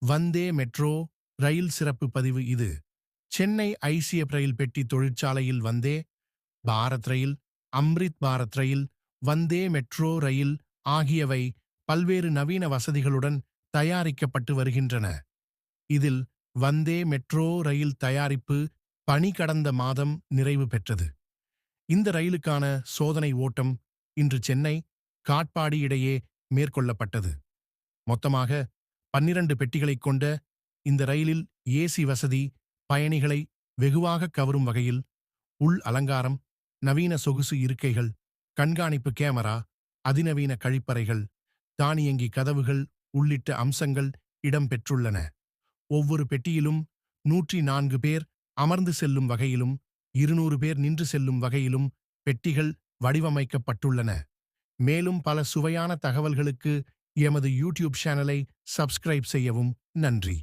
வந்தே metro rail சிறப்பு பதிவு இது. சென்னை ஐசிஎஃப் ரயில் பெட்டி தொழிற்சாலையில் வந்தே பாரத் ரயில், அம்ரித் பாரத் ரயில், வந்தே மெட்ரோ ரயில் ஆகியவை பல்வேறு நவீன வசதிகளுடன் தயாரிக்கப்பட்டு வருகின்றன. இதில் வந்தே மெட்ரோ ரயில் தயாரிப்பு பணி கடந்த மாதம் நிறைவு பெற்றது. இந்த ரயிலுக்கான சோதனை ஓட்டம் இன்று சென்னை, காட்பாடி இடையே மேற்கொள்ளப்பட்டது. மொத்தமாக 12 பெட்டிகளைக் கொண்ட இந்த ரயிலில் ஏசி வசதி பயணிகளை வெகுவாக கவரும் வகையில் உள் அலங்காரம், நவீன சொகுசு இருக்கைகள், கண்காணிப்பு கேமரா, அதிநவீன கழிப்பறைகள், தானியங்கி கதவுகள் உள்ளிட்ட அம்சங்கள் இடம்பெற்றுள்ளன. ஒவ்வொரு பெட்டியிலும் 104 பேர் அமர்ந்து செல்லும் வகையிலும் 200 பேர் நின்று செல்லும் வகையிலும் பெட்டிகள் வடிவமைக்கப்பட்டுள்ளன. மேலும் பல சுவையான தகவல்களுக்கு எமது யூடியூப் சேனலை சப்ஸ்கிரைப் செய்யவும். நன்றி.